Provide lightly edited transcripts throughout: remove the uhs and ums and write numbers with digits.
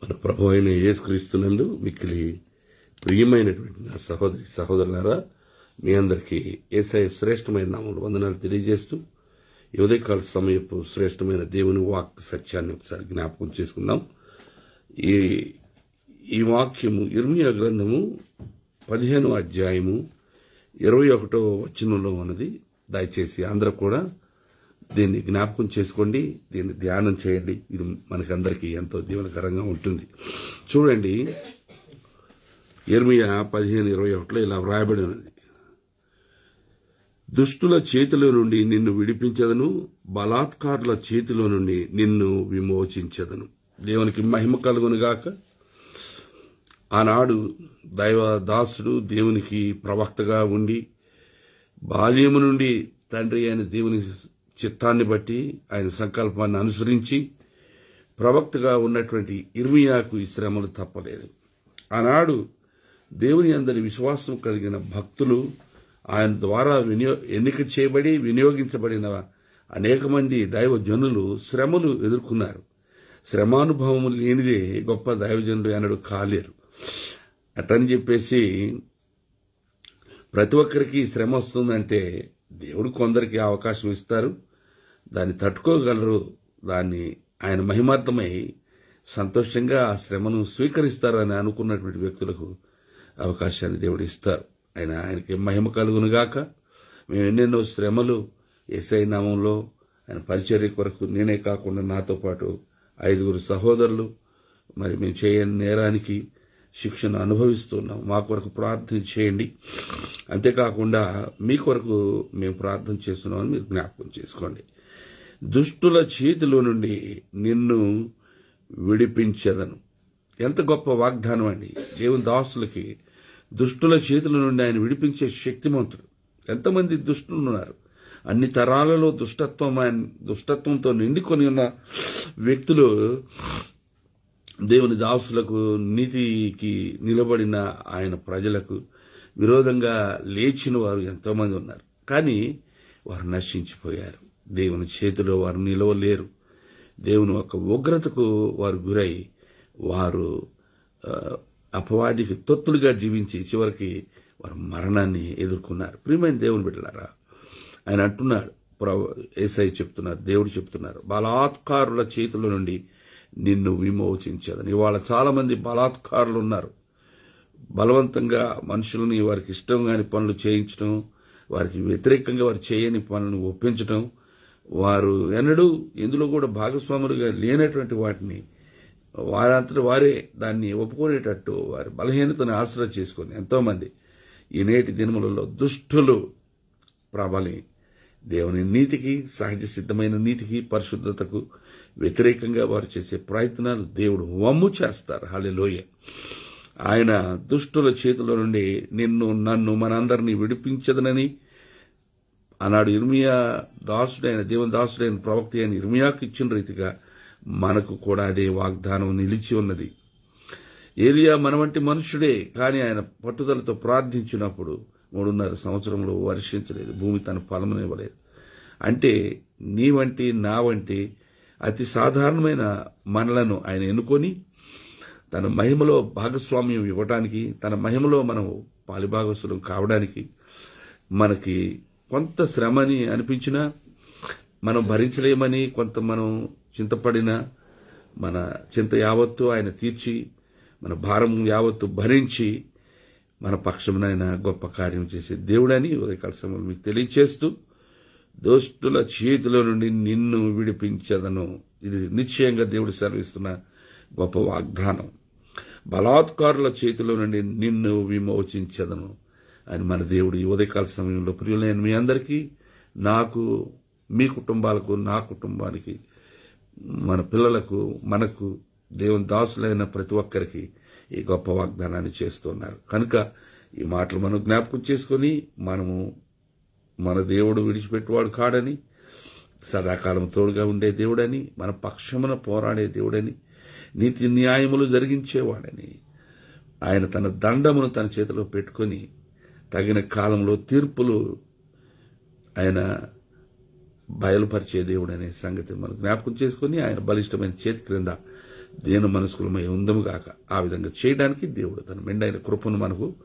మన ప్రభు అయిన యేసుక్రీస్తునందు మిక్కిలి ప్రియమైనటువంటి నా సహోదరి సహోదరులారా, మీ అందరికీ యేసయ్య శ్రేష్టమైన నామములో వందనాలు తెలియజేస్తూ ఈ ఉదయకాల సమయపు శ్రేష్టమైన దేవుని వాక్ సత్యాన్ని ఒకసారి జ్ఞాపకం చేసుకుందాం. ఈ వాక్యము ఇర్మియా గ్రంథము 15వ అధ్యాయము 21వ వచనంలో ఉన్నది. దయచేసి అందరూ కూడా దీన్ని జ్ఞాపకం చేసుకోండి, దీన్ని ధ్యానం చేయండి. ఇది మనకందరికీ ఎంతో దీవెనకరంగా ఉంటుంది. చూడండి, ఇర్మియా 15:21 ఇలా వ్రాయబడి ఉన్నది. దుష్టుల చేతిలో నుండి నిన్ను విడిపించదను, బలాత్కారుల చేతిలో నుండి నిన్ను విమోచించదను. దేవునికి మహిమ కలుగునుగాక. ఆనాడు దైవదాసుడు దేవునికి ప్రవక్తగా ఉండి బాల్యము నుండి తండ్రి అయిన దేవుని చిత్తాన్ని బట్టి ఆయన సంకల్పాన్ని అనుసరించి ప్రవక్తగా ఉన్నటువంటి ఇర్మియాకు ఈ శ్రమలు తప్పలేదు. ఆనాడు దేవుని అందరి విశ్వాసం కలిగిన భక్తులు, ఆయన ద్వారా ఎన్నిక చేయబడి వినియోగించబడిన అనేక మంది దైవజనులు శ్రమలు ఎదుర్కొన్నారు. శ్రమానుభవము లేనిదే గొప్ప దైవజనులు అనడు కాలేరు. అటని చెప్పేసి ప్రతి ఒక్కరికి శ్రమ వస్తుందంటే దేవుడు కొందరికి అవకాశం ఇస్తారు, దాన్ని తట్టుకోగలరు, దాన్ని ఆయన మహిమార్థమై సంతోషంగా ఆ శ్రమను స్వీకరిస్తారని అనుకున్నటువంటి వ్యక్తులకు అవకాశాన్ని దేవుడు ఇస్తారు. ఆయనకి మహిమ కలుగునుగాక. మేము ఎన్నెన్నో శ్రమలు యేసయ్య నామంలో ఆయన పరిచర్య కొరకు, నేనే కాకుండా నాతో పాటు 5 సహోదరులు మరి మేము చేయని నేరానికి శిక్షను అనుభవిస్తున్నాం. మా కొరకు ప్రార్థన చేయండి. అంతేకాకుండా మీ కొరకు మేము ప్రార్థన చేస్తున్నామని మీరు జ్ఞాపకం చేసుకోండి. దుష్టుల చేతిలో నుండి నిన్ను విడిపించదను. ఎంత గొప్ప వాగ్దానం అండి! దేవుని దాసులకి దుష్టుల చేతుల నుండి ఆయన విడిపించే శక్తిమంతుడు. ఎంతమంది దుష్టులు ఉన్నారు! అన్ని తరాలలో దుష్టత్వంతో నిండుకొని ఉన్న వ్యక్తులు దేవుని దాసులకు, నీతికి నిలబడిన ఆయన ప్రజలకు విరోధంగా లేచిన వారు ఎంతోమంది ఉన్నారు. కానీ వారు నశించిపోయారు. దేవుని చేతిలో వారు నిలవలేరు. దేవుని యొక్క ఉగ్రతకు వారు గురై వారు అపవాదికి తొత్తులుగా జీవించి చివరికి వారు మరణాన్ని ఎదుర్కొన్నారు. ప్రియమైన దేవుని బిడ్డలారా, ఆయన అంటున్నాడు, యేసయ్య చెప్తున్నారు, దేవుడు చెప్తున్నారు, బలాత్కారుల చేతుల నుండి నిన్ను విమోచించదని. ఇవాళ చాలా మంది బలాత్కారులు ఉన్నారు. బలవంతంగా మనుషులని వారికి ఇష్టం కాని పనులు చేయించడం, వారికి వ్యతిరేకంగా వారు చేయని పనులను ఒప్పించడం, వారు ఎన్నడూ ఎందులో కూడా భాగస్వాములుగా లేనటువంటి వాటిని వారంతట వారే దాన్ని ఒప్పుకునేటట్టు వారి బలహీనతను ఆశ్రయ చేసుకుని ఎంతోమంది ఈ నేటి దినములలో దుష్టులు ప్రబలి దేవుని నీతికి, సహజ సిద్ధమైన నీతికి, పరిశుద్ధతకు వ్యతిరేకంగా వారు చేసే ప్రయత్నాలు దేవుడు వమ్ము చేస్తారు. హల్లెలూయా. ఆయన దుష్టుల చేతిలో నుండి నన్ను మనందరినీ విడిపించదనని ఆనాడు ఇర్మియా దాసుడైన దేవుని దాసుడైన ప్రవక్త అయిన ఇర్మియాకు ఇచ్చిన రీతిగా మనకు కూడా అదే వాగ్దానం నిలిచి ఉన్నది. ఏలియా మన వంటి మనుషుడే, కానీ ఆయన పట్టుదలతో ప్రార్థించినప్పుడు 3.5 సంవత్సరంలో వర్షించలేదు, భూమి తన ఫలమునివ్వలేదు. అంటే నీ వంటి నా వంటి అతి సాధారణమైన మనలను ఆయన ఎన్నుకొని తన మహిమలో భాగస్వామ్యం ఇవ్వడానికి, తన మహిమలో మనం పాలిభాగస్సులం కావడానికి మనకి కొంత శ్రమని అనిపించినా, మనం భరించలేమని కొంత మనం చింతపడినా, మన చింత యావత్తు ఆయన తీర్చి మన భారం యావత్తు భరించి మన పక్షమునైనా గొప్ప కార్యం చేసే దేవుడని ఉదయకాల సమయంలో మీకు తెలియచేస్తూ, దుష్టుల చేతిలో నుండి నిన్ను విడిపించదను. ఇది నిశ్చయంగా దేవుడు సెలవిస్తున్న గొప్ప వాగ్దానం. బలాత్కారుల చేతిలో నుండి నిన్ను విమోచించదను అని మన దేవుడు ఈ ఉదయకాల సమయంలో ప్రియులైన మీ అందరికీ, నాకు, మీ కుటుంబాలకు, నా కుటుంబానికి, మన పిల్లలకు, మనకు, దేవుని దాసులైన ప్రతి ఒక్కరికి ఈ గొప్ప వాగ్దానాన్ని చేస్తున్నారు. కనుక ఈ మాటలు మనం జ్ఞాపకం చేసుకొని, మనము మన దేవుడు విడిచిపెట్టువాడు కాడని, సదాకాలం తోడుగా ఉండే దేవుడని, మన పక్షమున పోరాడే దేవుడని, నీతి న్యాయములు జరిగించేవాడని, ఆయన తన దండమును తన చేతిలో పెట్టుకొని తగిన కాలంలో తీర్పులు ఆయన బయలుపరిచే దేవుడు అనే సంగతి మనం జ్ఞాపకం చేసుకుని ఆయన బలిష్టమైన చేతి క్రింద దీన మనస్కులమై ఉందము గాక. ఆ విధంగా చేయడానికి దేవుడు తన మెండైన కృపను మనకు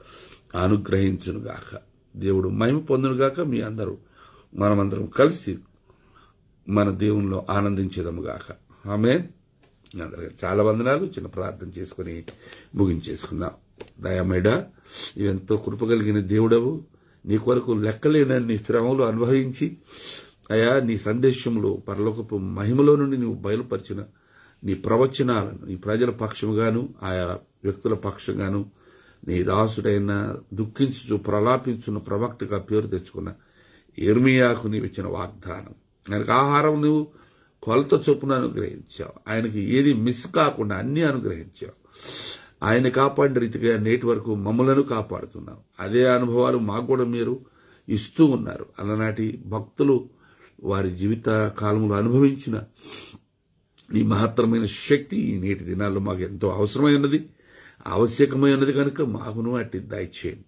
అనుగ్రహించును గాక. దేవుడు మహిమ పొందును గాక. మీ అందరూ మనమందరం కలిసి మన దేవునిలో ఆనందించేదము గాక. ఆమేన్. అందరికీ చాలా వందనాలు. చిన్న ప్రార్థన చేసుకుని ముగించేసుకుందాం. దయామేడ, ఎంతో కృపగలిగిన దేవుడవు, నీ కొరకు లెక్కలేనన్ని శ్రమలు అనుభవించి అయా నీ సందేశంలో పరలోకపు మహిమలో నుండి నువ్వు బయలుపరిచిన నీ ప్రవచనాలను నీ ప్రజల పక్షముగాను ఆయా వ్యక్తుల పక్షంగాను నీ దాసుడైన దుఃఖించు ప్రలాపించున్న ప్రవక్తగా పేరు తెచ్చుకున్న ఇర్మియాకు నీవు ఇచ్చిన వాగ్దానం, ఆయనకు ఆహారం నువ్వు కొలత చొప్పున అనుగ్రహించావు. ఆయనకి ఏది మిస్ కాకుండా అన్నీ అనుగ్రహించావు. ఆయన కాపాడిన రీతిగా నేటి వరకు మమ్మలను కాపాడుతున్నావు. అదే అనుభవాలు మాకు కూడా మీరు ఇస్తూ ఉన్నారు. అలనాటి భక్తులు వారి జీవిత కాలంలో అనుభవించిన ఈ మహత్తరమైన శక్తి ఈ నేటి దినాల్లో మాకు ఎంతో అవసరమైనది, ఆవశ్యకమైనది కనుక మాకును అట్టి దయచేయండి.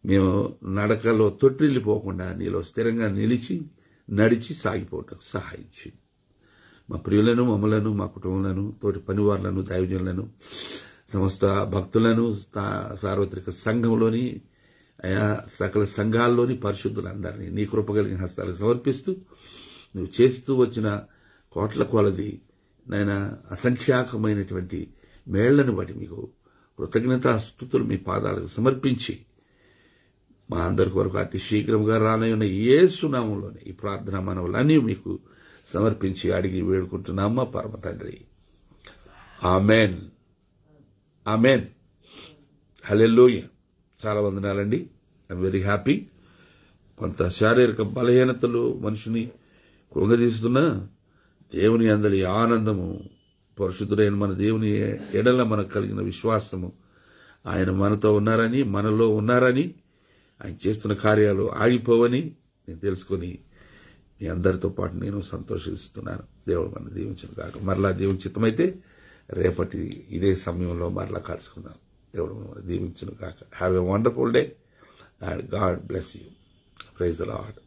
మేము నడకలో తొట్టిల్లిపోకుండా నీలో స్థిరంగా నిలిచి నడిచి సాగిపోవటం సహాయం చేయండి. మా ప్రియులను, మమ్మలను, మా కుటుంబాలను, తోటి పనివారులను, దైవజనులను, సమస్త భక్తులను, సార్వత్రిక సంఘంలోని అయా సకల సంఘాల్లోని పరిశుద్ధులందరినీ నీ కృపగలిగిన హస్తాలకు సమర్పిస్తూ నువ్వు చేస్తూ వచ్చిన కోట్ల కొలది నాయనా అసంఖ్యాకమైనటువంటి మేళ్లను బట్టి మీకు కృతజ్ఞతాస్తుతులు మీ పాదాలకు సమర్పించి మా అందరి వరకు అతి శీఘ్రంగా రానయ్యున్న యేసు నామములోనే ఈ ప్రార్థన మనవులన్నీ మీకు సమర్పించి అడిగి వేడుకుంటున్నామా పరమ తండ్రి. ఆమెన్. ఆమెన్. హల్లెలూయా. చాలా వందనాలండి. I'm very happy. కొంత శారీరక బలహీనతలు మనిషిని కృంగదీస్తున్నా దేవుని అందరి ఆనందము, పరిశుద్ధుడైన మన దేవుని ఎడల మనకు కలిగిన విశ్వాసము, ఆయన మనతో ఉన్నారని, మనలో ఉన్నారని, ఆయన చేస్తున్న కార్యాలు ఆగిపోవని నేను తెలుసుకొని మీ అందరితో పాటు నేను సంతోషిస్తున్నాను. దేవుడు మన దీవించిన కాక. మరలా దేవుని చిత్తమైతే రేపటి ఇదే సమయంలో మరలా కలుసుకుందాం. దేవుడు మన దీవించిన కాక. Have a wonderful day and God bless you. Praise the lord.